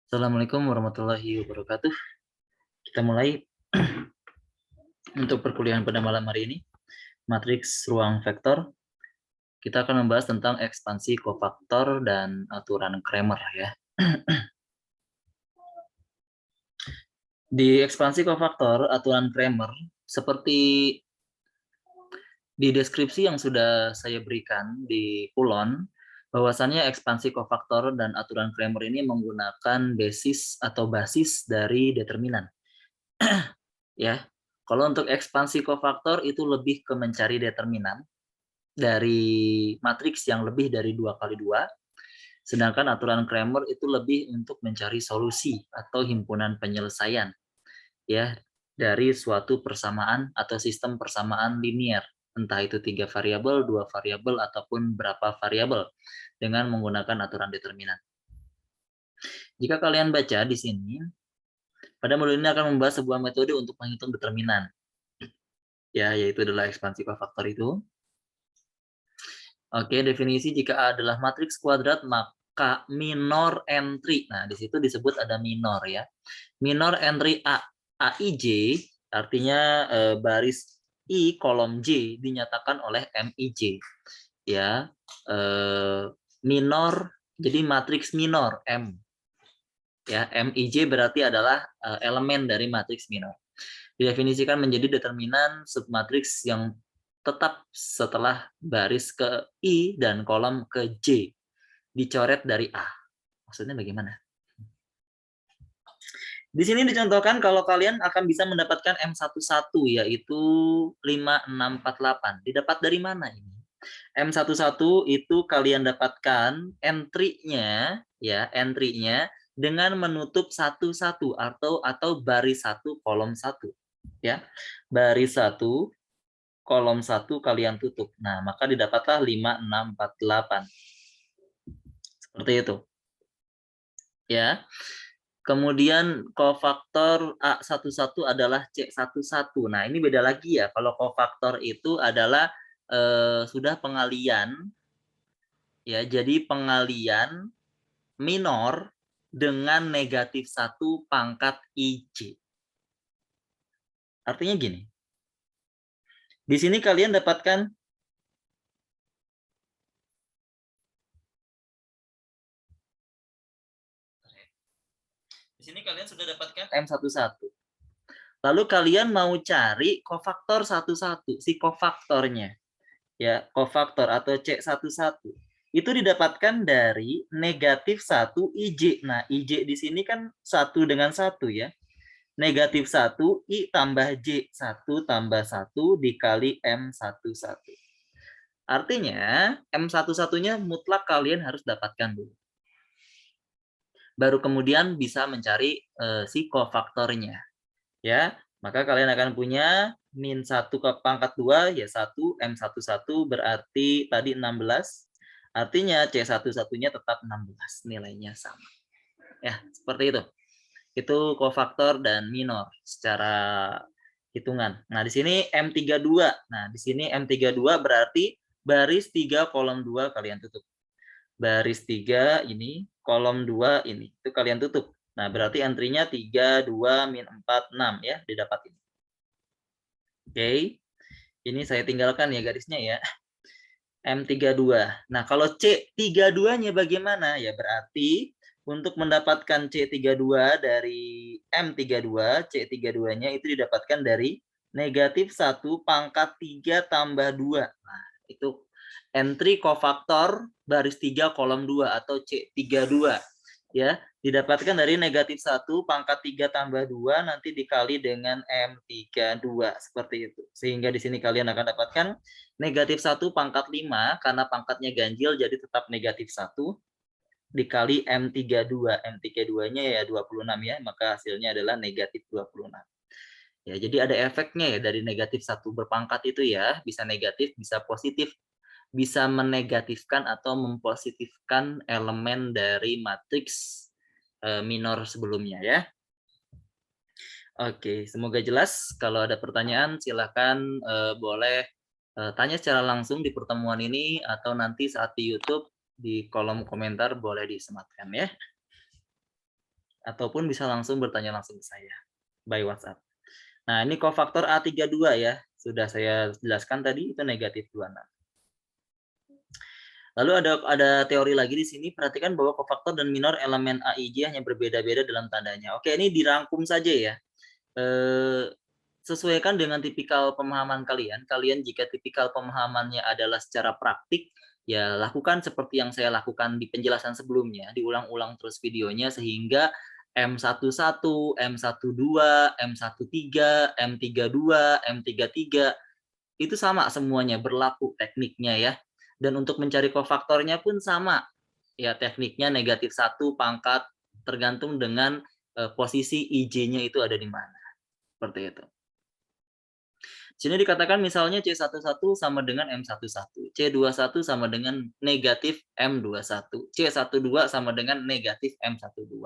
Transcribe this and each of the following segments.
Assalamualaikum warahmatullahi wabarakatuh. Kita mulai untuk perkuliahan pada malam hari ini. Matriks ruang vektor. Kita akan membahas tentang ekspansi kofaktor dan aturan Cramer ya. Di ekspansi kofaktor, aturan Cramer seperti di deskripsi yang sudah saya berikan di kulon, bahwasannya ekspansi kofaktor dan aturan Cramer ini menggunakan basis atau basis dari determinan. Ya, kalau untuk ekspansi kofaktor itu lebih ke mencari determinan dari matriks yang lebih dari 2x2, sedangkan aturan Cramer itu lebih untuk mencari solusi atau himpunan penyelesaian ya dari suatu persamaan atau sistem persamaan linear, entah itu 3 variabel, 2 variabel ataupun berapa variabel dengan menggunakan aturan determinan. Jika kalian baca di sini, pada modul ini akan membahas sebuah metode untuk menghitung determinan. Ya, yaitu adalah ekspansi kofaktor itu. Oke, definisi jika A adalah matriks kuadrat maka minor entry. Nah, di situ disebut ada minor ya. Minor entry A, AIJ artinya baris I kolom J dinyatakan oleh MIJ. Ya, minor jadi matriks minor M. Ya, MIJ berarti adalah elemen dari matriks minor. Didefinisikan menjadi determinan submatriks yang tetap setelah baris ke I dan kolom ke J dicoret dari A. Maksudnya bagaimana? Di sini dicontohkan kalau kalian akan bisa mendapatkan M11 yaitu 5648. Didapat dari mana ini? M11 itu kalian dapatkan entry-nya ya, entry-nya dengan menutup 11 atau baris 1 kolom 1 ya. Baris 1 kolom 1 kalian tutup. Nah, maka didapatlah 5648. Seperti itu. Ya. Kemudian kofaktor A11 adalah C11. Nah, ini beda lagi ya. Kalau kofaktor itu adalah sudah pengalian ya. Jadi pengalian minor dengan negatif 1 pangkat IJ. Artinya gini. Di sini kalian dapatkan Di sini kalian sudah dapatkan M11. Lalu kalian mau cari kofaktor 11, si kofaktornya. Ya, kofaktor atau C11. Itu didapatkan dari negatif 1 IJ. Nah, IJ di sini kan 1 dengan 1 ya. Negatif 1 I tambah J. 1 tambah 1 dikali M11. Artinya, M11-nya mutlak kalian harus dapatkan dulu. Baru kemudian bisa mencari si kofaktornya. Ya, maka kalian akan punya min 1 ke pangkat 2 ya 1 M11 berarti tadi 16. Artinya C11-nya tetap 16, nilainya sama. Ya, seperti itu. Itu kofaktor dan minor secara hitungan. Nah, di sini M32. Nah, di sini M32 berarti baris 3 kolom 2 kalian tutup. Baris 3 ini, kolom 2 ini. Itu kalian tutup. Nah, berarti entry-nya 3, 2, min 4, 6 ya, didapat ini. Oke. Ini saya tinggalkan ya garisnya ya. M32. Nah, kalau C32-nya bagaimana? Ya, berarti untuk mendapatkan C32 dari M32, C32-nya itu didapatkan dari negatif 1 pangkat 3 tambah 2. Nah, itu entry kofaktor baris 3 kolom 2 atau C32 ya, didapatkan dari negatif 1 pangkat 3 tambah 2 nanti dikali dengan M32 seperti itu. Sehingga di sini kalian akan dapatkan negatif 1 pangkat 5 karena pangkatnya ganjil jadi tetap negatif 1 dikali M32. M32-nya ya 26 ya, maka hasilnya adalah negatif 26. Ya, jadi ada efeknya ya dari negatif 1 berpangkat itu ya, bisa negatif, bisa positif, bisa menegatifkan atau mempositifkan elemen dari matriks minor sebelumnya ya. Oke, semoga jelas. Kalau ada pertanyaan silakan boleh tanya secara langsung di pertemuan ini atau nanti saat di YouTube di kolom komentar boleh disematkan ya. ataupun bisa langsung bertanya langsung ke saya by WhatsApp. Nah, ini kofaktor A32 ya, sudah saya jelaskan tadi itu negatif 26. Lalu ada teori lagi di sini, perhatikan bahwa kofaktor dan minor elemen A, I, J hanya berbeda-beda dalam tandanya. Oke, ini dirangkum saja ya. Sesuaikan dengan tipikal pemahaman kalian. Kalian jika tipikal pemahamannya adalah secara praktik, ya lakukan seperti yang saya lakukan di penjelasan sebelumnya, diulang-ulang terus videonya sehingga M11, M12, M13, M32, M33 itu sama semuanya, berlaku tekniknya ya. Dan untuk mencari kofaktornya pun sama. Ya, tekniknya negatif 1 pangkat tergantung dengan posisi IJ-nya itu ada di mana. Seperti itu. Sini dikatakan misalnya C11 sama dengan M11, C21 sama dengan negatif M21, C12 sama dengan negatif M12.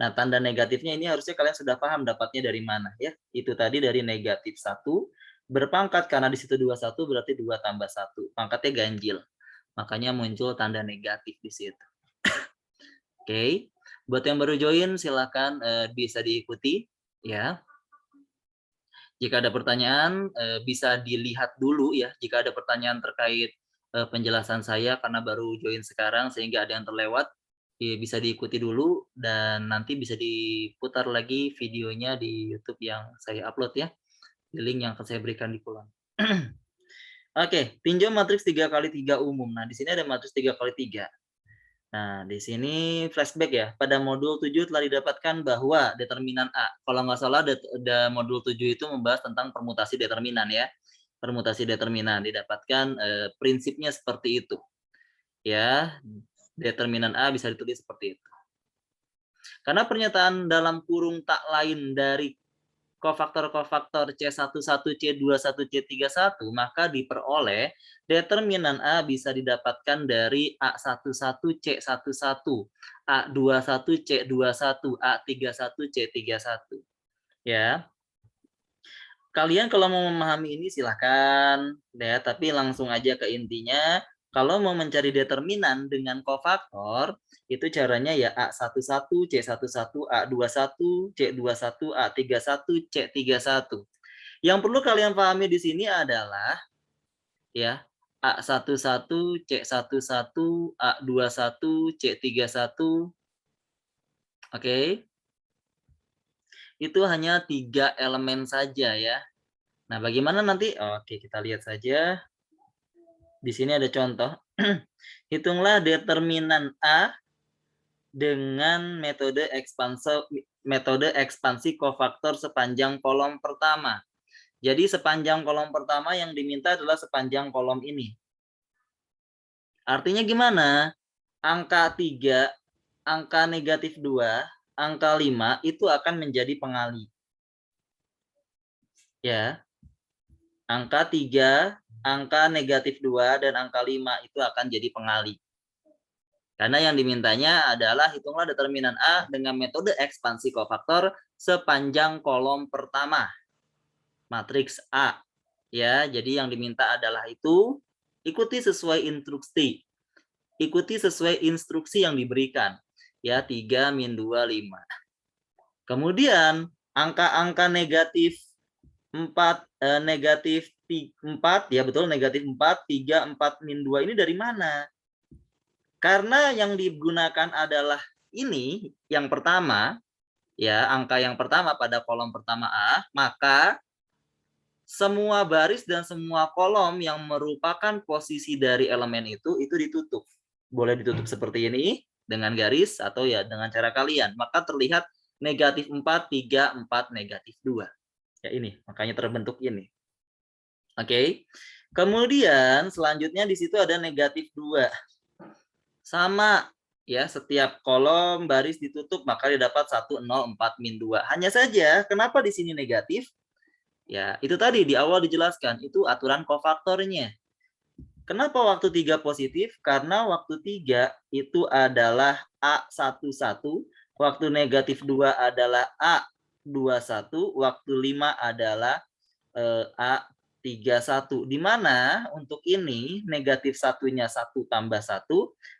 Nah, tanda negatifnya ini harusnya kalian sudah paham dapatnya dari mana ya. Itu tadi dari negatif 1 berpangkat karena di situ 21 berarti 2 tambah 1. Pangkatnya ganjil. Makanya muncul tanda negatif di situ. Oke. Buat yang baru join silakan bisa diikuti ya. Jika ada pertanyaan, bisa dilihat dulu ya. Jika ada pertanyaan terkait penjelasan saya karena baru join sekarang sehingga ada yang terlewat, ya bisa diikuti dulu dan nanti bisa diputar lagi videonya di YouTube yang saya upload ya. Di link yang akan saya berikan di kolom. Oke, tinjau matriks 3x3 umum. Nah, di sini ada matriks 3x3. Nah, di sini flashback ya. Pada modul 7 telah didapatkan bahwa determinan A. Kalau nggak salah, modul 7 itu membahas tentang permutasi determinan ya. Permutasi determinan didapatkan prinsipnya seperti itu. Ya, determinan A bisa ditulis seperti itu. Karena pernyataan dalam kurung tak lain dari kofaktor-kofaktor C11, C21, C31, maka diperoleh determinan A bisa didapatkan dari A11, C11, A21, C21, A31, C31. Ya. Kalian kalau mau memahami ini silahkan, ya, tapi langsung aja ke intinya. Kalau mau mencari determinan dengan kofaktor, itu caranya ya A11, C11, A21, C21, A31, C31. Yang perlu kalian pahami di sini adalah ya A11, C11, A21, C31. Oke. Itu hanya 3 elemen saja ya. Nah, bagaimana nanti? Oke, kita lihat saja. Di sini ada contoh. Hitunglah determinan A dengan metode ekspansi kofaktor sepanjang kolom pertama. Jadi sepanjang kolom pertama yang diminta adalah sepanjang kolom ini. Artinya gimana? Angka 3, angka negatif 2, angka 5 itu akan menjadi pengali. Ya. Angka 3, angka negatif 2, dan angka 5 itu akan jadi pengali. Karena yang dimintanya adalah hitunglah determinan A dengan metode ekspansi kofaktor sepanjang kolom pertama. Matriks A. Ya, jadi yang diminta adalah itu ikuti sesuai instruksi. Ikuti sesuai instruksi yang diberikan. Ya, 3, min 2, 5. Kemudian angka-angka negatif 4, negatif 4, ya betul, negatif 4, 3, 4, min 2 ini dari mana? Karena yang digunakan adalah ini, yang pertama, ya angka yang pertama pada kolom pertama A, maka semua baris dan semua kolom yang merupakan posisi dari elemen itu ditutup. Boleh ditutup seperti ini, dengan garis, atau ya dengan cara kalian. Maka terlihat negatif 4, 3, 4, negatif 2. Ya ini, makanya terbentuk ini. Oke. Kemudian selanjutnya di situ ada negatif 2. Sama ya, setiap kolom baris ditutup maka didapat 1, 0, 4, min 2. Hanya saja kenapa di sini negatif? Ya, itu tadi di awal dijelaskan, itu aturan kofaktornya. Kenapa waktu 3 positif? Karena waktu 3 itu adalah A11, waktu negatif 2 adalah A21, waktu 5 adalah A31. Di mana untuk ini negatif satunya 1 tambah 1,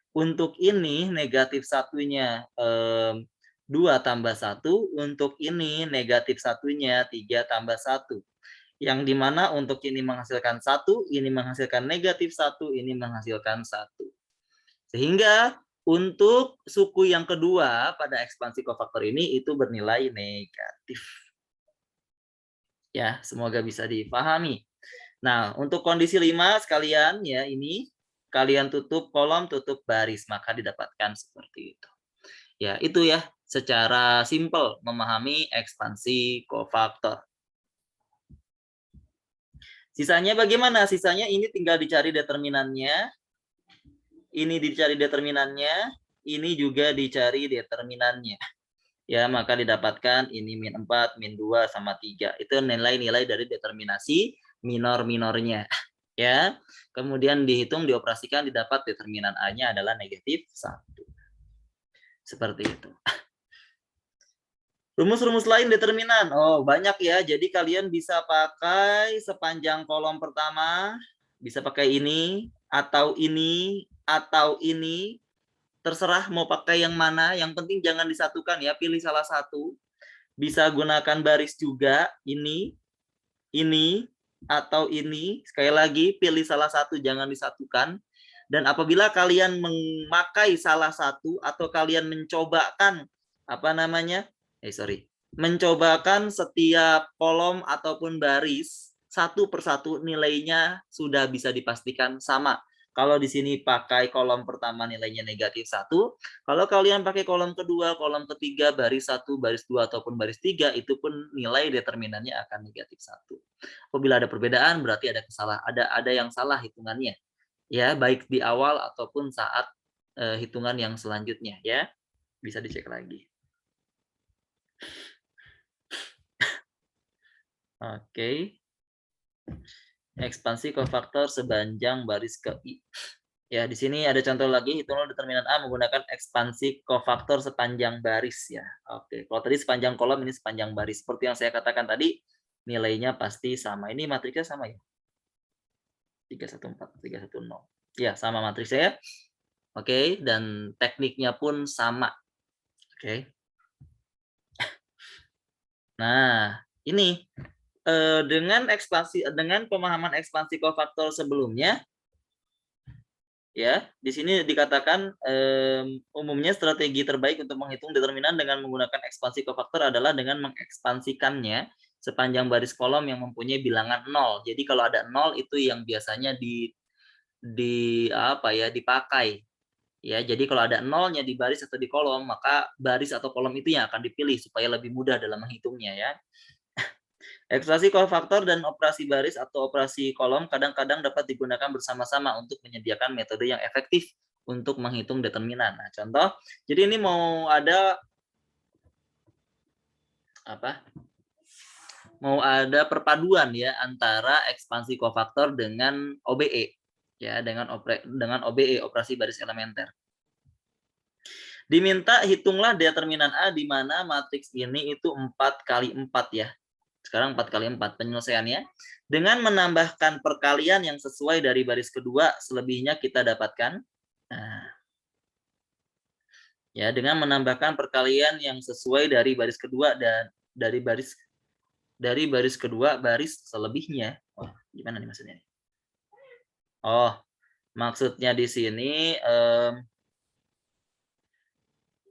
untuk ini negatif satunya 2 tambah 1, untuk ini negatif satunya 3 tambah 1. Yang dimana untuk ini menghasilkan 1, ini menghasilkan negatif 1, ini menghasilkan 1. Sehingga untuk suku yang kedua pada ekspansi kofaktor ini itu bernilai negatif. Ya, semoga bisa dipahami. Nah, untuk kondisi 5 sekalian ya ini kalian tutup kolom, tutup baris, maka didapatkan seperti itu. Ya, itu ya secara simpel memahami ekspansi kofaktor. Sisanya bagaimana? Sisanya ini tinggal dicari determinannya. Ini dicari determinannya, ini juga dicari determinannya. Ya, maka didapatkan ini min 4, min 2, sama 3. Itu nilai-nilai dari determinasi minor-minornya. Ya, kemudian dihitung, dioperasikan, didapat determinan A-nya adalah negatif 1. Seperti itu. Rumus-rumus lain determinan. Oh, banyak ya. Jadi kalian bisa pakai sepanjang kolom pertama, bisa pakai ini, atau ini, atau ini. Terserah mau pakai yang mana, yang penting jangan disatukan ya, pilih salah satu. Bisa gunakan baris juga, ini, atau ini. Sekali lagi, pilih salah satu, jangan disatukan. Dan apabila kalian memakai salah satu, atau kalian mencobakan, mencobakan setiap kolom ataupun baris, satu persatu nilainya sudah bisa dipastikan sama. Kalau di sini pakai kolom pertama nilainya negatif 1, kalau kalian pakai kolom kedua, kolom ketiga, baris 1, baris 2, ataupun baris 3, itu pun nilai determinannya akan negatif 1. Apabila ada perbedaan, berarti ada yang salah hitungannya. Ya, baik di awal ataupun saat hitungan yang selanjutnya ya. Bisa dicek lagi. Oke. Ekspansi kofaktor sepanjang baris ke I. Ya, di sini ada contoh lagi, hitung determinan A menggunakan ekspansi kofaktor sepanjang baris ya. Oke, kalau tadi sepanjang kolom, ini sepanjang baris. Seperti yang saya katakan tadi, nilainya pasti sama. Ini matriksnya sama ya? 314, 310. Ya, sama matriksnya ya. Oke, dan tekniknya pun sama. Oke. Nah, ini dengan pemahaman ekspansi kofaktor sebelumnya, ya, di sini dikatakan umumnya strategi terbaik untuk menghitung determinan dengan menggunakan ekspansi kofaktor adalah dengan mengekspansikannya sepanjang baris kolom yang mempunyai bilangan 0. Jadi kalau ada 0 itu yang biasanya dipakai. Ya, jadi kalau ada nolnya di baris atau di kolom, maka baris atau kolom itu yang akan dipilih supaya lebih mudah dalam menghitungnya ya. Ekspansi kofaktor dan operasi baris atau operasi kolom kadang-kadang dapat digunakan bersama-sama untuk menyediakan metode yang efektif untuk menghitung determinan. Nah, contoh, jadi ini mau ada perpaduan ya antara ekspansi kofaktor dengan OBE ya, dengan OBE, operasi baris elementer. Diminta hitunglah determinan A di mana matriks ini itu 4 kali 4 ya. Sekarang 4 kali 4 penyelesaiannya. Dengan menambahkan perkalian yang sesuai dari baris kedua, selebihnya kita dapatkan. Nah, ya, dengan menambahkan perkalian yang sesuai dari baris kedua dan dari baris kedua baris selebihnya. Oh, gimana nih maksudnya? Oh, maksudnya di sini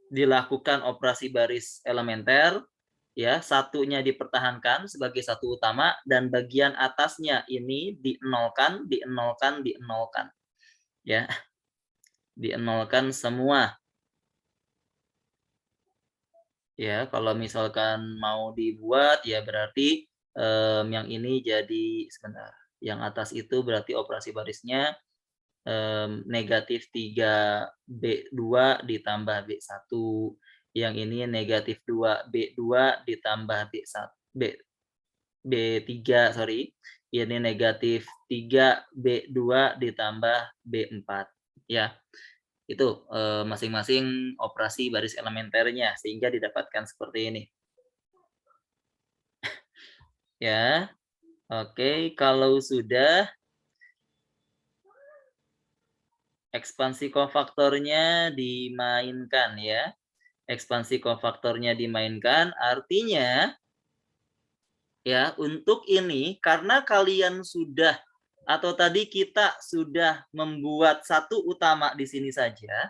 dilakukan operasi baris elementer. Ya, satunya dipertahankan sebagai satu utama dan bagian atasnya ini dienolkan, ya, dienolkan semua. Ya, kalau misalkan mau dibuat ya berarti yang ini jadi sebentar. Yang atas itu berarti operasi barisnya negatif 3B2 ditambah B1. Yang ini negatif 2B2 ditambah B3, sorry. Ini negatif 3B2 ditambah B4. Ya, itu masing-masing operasi baris elementernya, sehingga didapatkan seperti ini. Ya, oke. Kalau sudah, ekspansi kofaktornya dimainkan ya. Ekspansi kofaktornya dimainkan, artinya ya, untuk ini karena kalian sudah atau tadi kita sudah membuat satu utama di sini saja,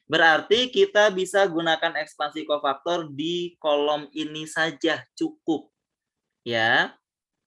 berarti kita bisa gunakan ekspansi kofaktor di kolom ini saja cukup. Ya.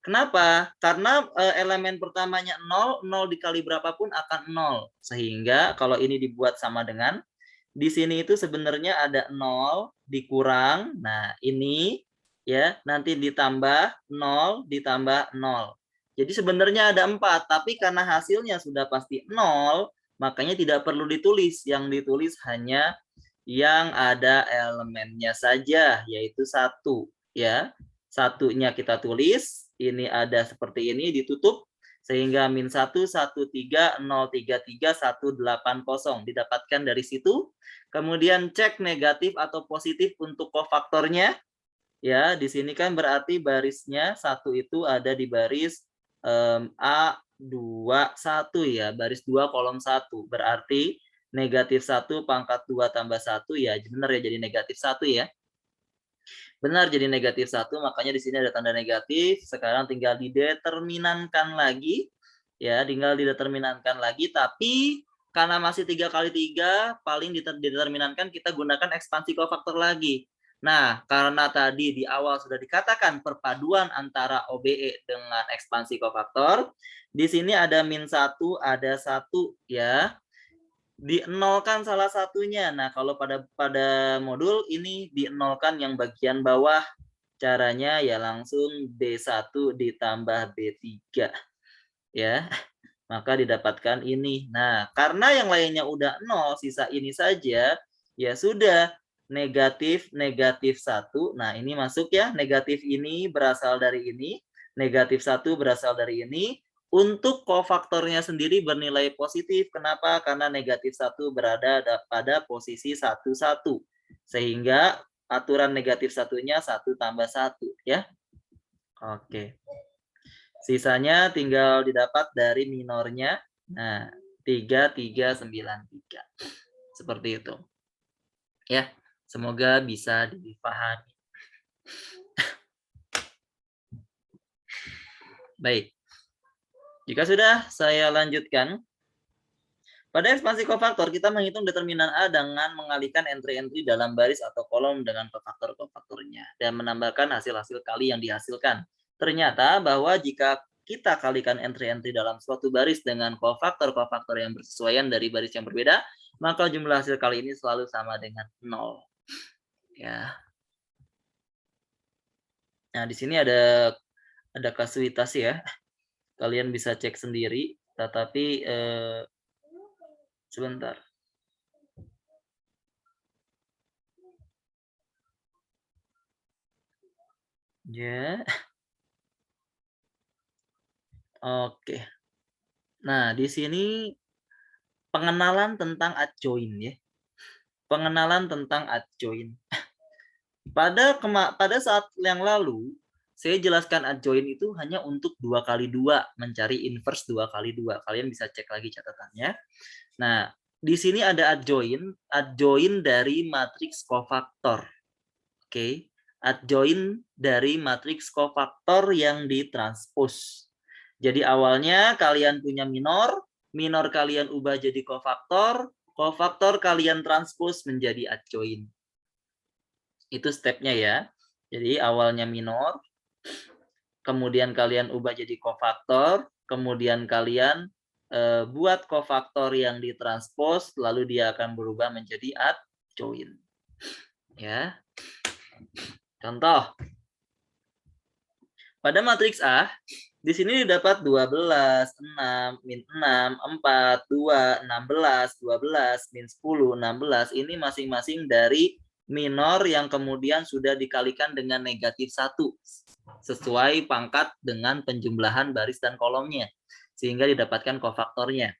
Kenapa? Karena elemen pertamanya 0, 0 dikali berapapun akan 0. Sehingga kalau ini dibuat sama dengan di sini itu sebenarnya ada 0 dikurang. Nah, ini ya, nanti ditambah 0 ditambah 0. Jadi sebenarnya ada 4, tapi karena hasilnya sudah pasti 0, makanya tidak perlu ditulis. Yang ditulis hanya yang ada elemennya saja, yaitu 1 ya. Satunya kita tulis, ini ada seperti ini ditutup sehingga min 1 13 033 180 didapatkan dari situ. Kemudian cek negatif atau positif untuk kofaktornya. Ya, di sini kan berarti barisnya 1 itu ada di baris A21 ya, baris 2 kolom 1. Berarti negatif 1 pangkat 2 tambah 1 ya, benar ya, jadi negatif 1 ya. Benar, jadi negatif 1, makanya di sini ada tanda negatif. Sekarang tinggal dideterminankan lagi. Ya, tinggal dideterminankan lagi, tapi karena masih 3 kali 3, paling dideterminankan kita gunakan ekspansi kofaktor lagi. Nah, karena tadi di awal sudah dikatakan perpaduan antara OBE dengan ekspansi kofaktor, di sini ada min 1, ada 1 ya. Dienolkan salah satunya. Nah, kalau pada modul ini dienolkan yang bagian bawah. Caranya ya langsung B1 ditambah B3. Ya, maka didapatkan ini. Nah, karena yang lainnya udah 0, sisa ini saja, ya sudah. Negatif, negatif 1. Nah, ini masuk ya. Negatif ini berasal dari ini. Negatif 1 berasal dari ini. Untuk kofaktornya sendiri bernilai positif. Kenapa? Karena negatif 1 berada pada posisi 1, 1. Sehingga aturan negatif satunya 1 tambah 1. Ya. Oke. Sisanya tinggal didapat dari minornya. Nah, 3393. Seperti itu. Ya, semoga bisa dipahami. Baik. Jika sudah, saya lanjutkan. Pada ekspansi kofaktor, kita menghitung determinan A dengan mengalihkan entry-entry dalam baris atau kolom dengan kofaktor-kofaktornya dan menambahkan hasil-hasil kali yang dihasilkan. Ternyata bahwa jika kita kalikan entry-entry dalam suatu baris dengan kofaktor-kofaktor yang bersesuaian dari baris yang berbeda, maka jumlah hasil kali ini selalu sama dengan 0. Ya. Nah, di sini ada kasuitas ya. Kalian bisa cek sendiri, tetapi sebentar. Ya. Oke. Nah, di sini pengenalan tentang adjoin ya. Pengenalan tentang adjoin. Pada saat yang lalu, saya jelaskan adjoin itu hanya untuk 2 kali 2, mencari inverse 2 kali 2. Kalian bisa cek lagi catatannya. Nah, di sini ada adjoin dari matriks kofaktor. Oke. Adjoin dari matriks kofaktor yang ditranspos. Jadi awalnya kalian punya minor, minor kalian ubah jadi kofaktor, kofaktor kalian transpos menjadi adjoin. Itu stepnya ya. Jadi awalnya minor, kemudian kalian ubah jadi kofaktor, kemudian kalian buat kofaktor yang ditranspos, lalu dia akan berubah menjadi adjoin. Ya. Contoh. Pada matriks A, di sini didapat 12, 6, min 6, 4, 2, 16, 12, min 10, 16. Ini masing-masing dari minor yang kemudian sudah dikalikan dengan negatif 1. Sesuai pangkat dengan penjumlahan baris dan kolomnya. Sehingga didapatkan kofaktornya.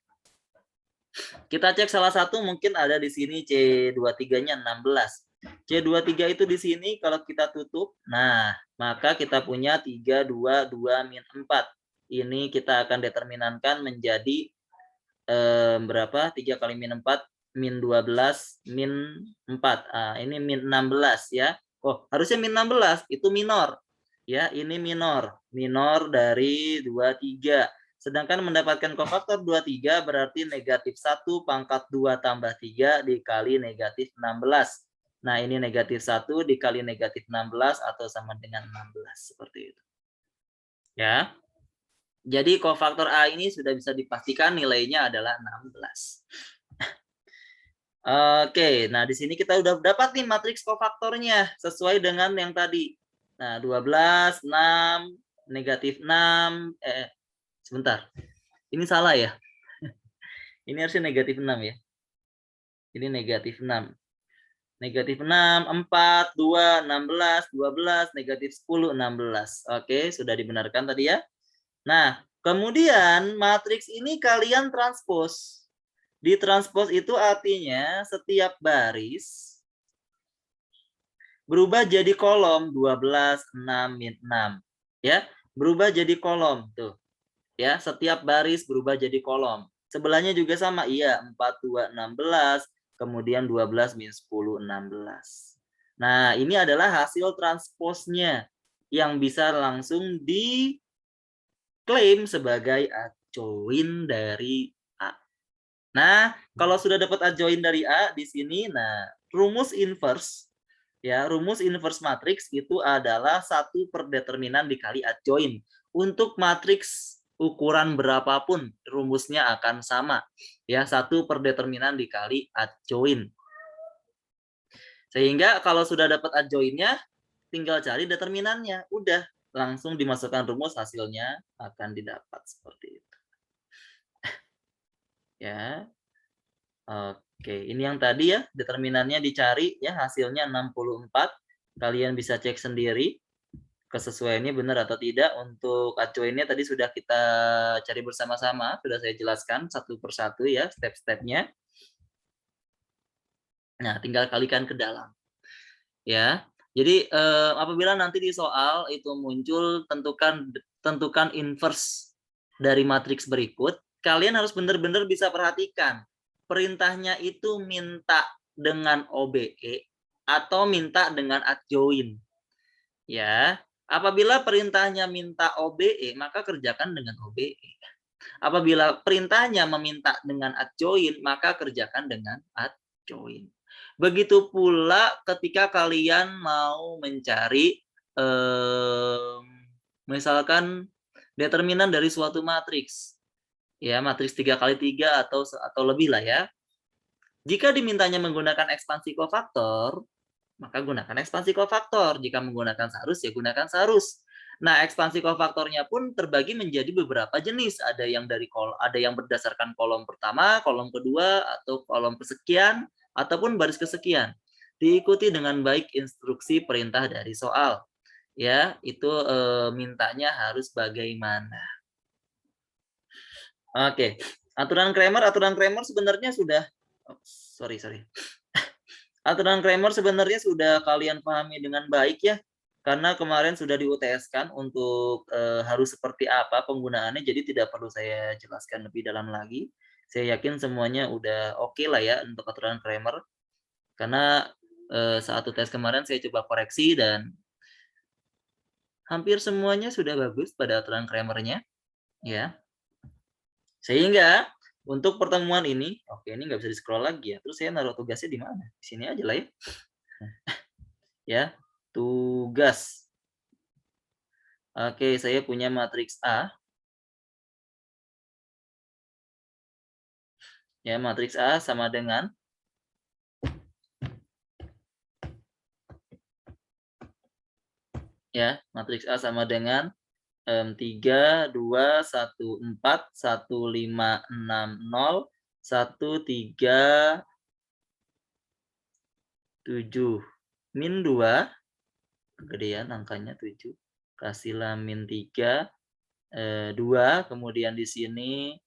Kita cek salah satu mungkin ada di sini C23-nya 16. C23 itu di sini kalau kita tutup, nah maka kita punya 3, 2, 2, min 4. Ini kita akan determinankan menjadi berapa? 3 kali min 4, min 12, min 4. Ini min 16 ya. Oh, harusnya min 16, itu minor. Ya, ini minor. Minor dari 23. Sedangkan mendapatkan kofaktor 23 berarti negatif 1 pangkat 2 tambah 3 dikali negatif 16. Nah, ini negatif 1 dikali negatif 16 atau sama dengan 16. Seperti itu. Ya. Jadi kofaktor A ini sudah bisa dipastikan nilainya adalah 16. Oke, nah di sini kita udah dapat nih matriks kofaktornya sesuai dengan yang tadi. Nah, 12, 6, negatif 6, sebentar. Ini salah ya? Ini harusnya negatif 6 ya. Ini negatif 6. Negatif 6, 4, 2, 16, 12, negatif 10, 16. Oke, sudah dibenarkan tadi ya. Nah, kemudian matriks ini kalian transpose. Ditranspose itu artinya setiap baris berubah jadi kolom 12, 6, min 6. Ya, berubah jadi kolom tuh. Ya, setiap baris berubah jadi kolom. Sebelahnya juga sama, iya, 4, 2, 16, kemudian 12, min 10, 16. Nah, ini adalah hasil transposnya yang bisa langsung diklaim sebagai adjoin dari A. Nah, kalau sudah dapat adjoin dari A di sini, nah rumus inverse ya, rumus inverse matriks itu adalah 1/determinan dikali adjoin. Untuk matriks ukuran berapapun rumusnya akan sama. Ya, 1/determinan dikali adjoin. Sehingga kalau sudah dapat adjoinnya, tinggal cari determinannya. Udah, langsung dimasukkan rumus, hasilnya akan didapat seperti itu. Ya. Oke, ini yang tadi ya, determinannya dicari ya, hasilnya 64. Kalian bisa cek sendiri kesesuaiannya benar atau tidak. Untuk acuannya tadi sudah kita cari bersama-sama, sudah saya jelaskan satu persatu ya, step-stepnya. Nah, tinggal kalikan ke dalam. Ya. Jadi apabila nanti di soal itu muncul tentukan inverse dari matriks berikut, kalian harus benar-benar bisa perhatikan. Perintahnya itu minta dengan OBE atau minta dengan adjoin. Ya, apabila perintahnya minta OBE, maka kerjakan dengan OBE. Apabila perintahnya meminta dengan adjoin, maka kerjakan dengan adjoin. Begitu pula ketika kalian mau mencari misalkan determinan dari suatu matriks. Ya, matriks 3x3 atau lebih lah ya. Jika dimintanya menggunakan ekspansi kofaktor, maka gunakan ekspansi kofaktor. Jika menggunakan sarus, ya gunakan sarus. Nah, ekspansi kofaktornya pun terbagi menjadi beberapa jenis. Ada yang berdasarkan kolom pertama, kolom kedua, atau kolom kesekian, ataupun baris kesekian. Diikuti dengan baik instruksi perintah dari soal. Ya, itu mintanya harus bagaimana. Oke, aturan Cramer sebenarnya sudah Aturan Cramer sebenarnya sudah kalian pahami dengan baik ya, karena kemarin sudah di-UTS-kan untuk harus seperti apa penggunaannya, jadi tidak perlu saya jelaskan lebih dalam lagi. Saya yakin semuanya udah oke lah ya untuk aturan Cramer, karena saat UTS kemarin saya coba koreksi dan hampir semuanya sudah bagus pada aturan Cramer-nya, ya. Sehingga untuk pertemuan ini, oke ini nggak bisa di-scroll lagi ya, terus saya naruh tugasnya di mana? Di sini aja lah ya. Ya, tugas. Oke, saya punya matriks A. Ya, matriks A sama dengan matriks A sama dengan 3, 2, 1, 4, 1, 5, 6, 0, 1, 3, 7. Min 2, kegedean angkanya 7. Kasihlah min 3, 2, kemudian di sini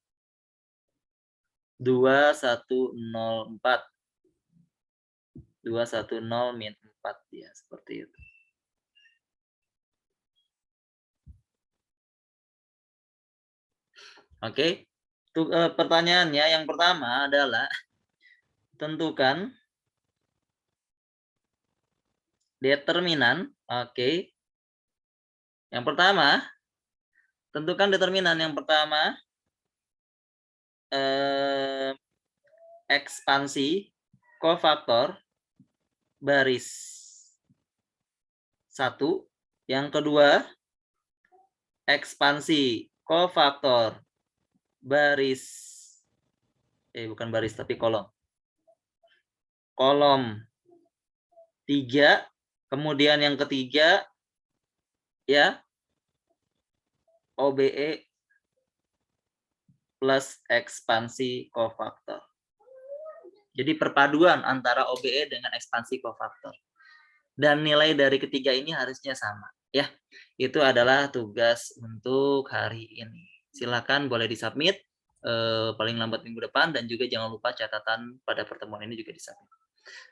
2, 1, 0, 4. 2, 1, 0, min 4. Ya, seperti itu. Oke, pertanyaannya yang pertama adalah tentukan determinan. Oke. Yang pertama, tentukan determinan. Yang pertama, ekspansi kofaktor baris 1. Yang kedua, ekspansi kofaktor baris, bukan baris tapi kolom. Kolom 3. Kemudian yang ketiga, ya, OBE plus ekspansi kofaktor. Jadi perpaduan antara OBE dengan ekspansi kofaktor. Dan nilai dari ketiga ini harusnya sama. Ya, itu adalah tugas untuk hari ini. Silakan boleh disubmit paling lambat minggu depan, dan juga jangan lupa catatan pada pertemuan ini juga disubmit.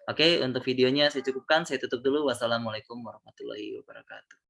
Oke, untuk videonya saya cukupkan. Saya tutup dulu. Wassalamualaikum warahmatullahi wabarakatuh.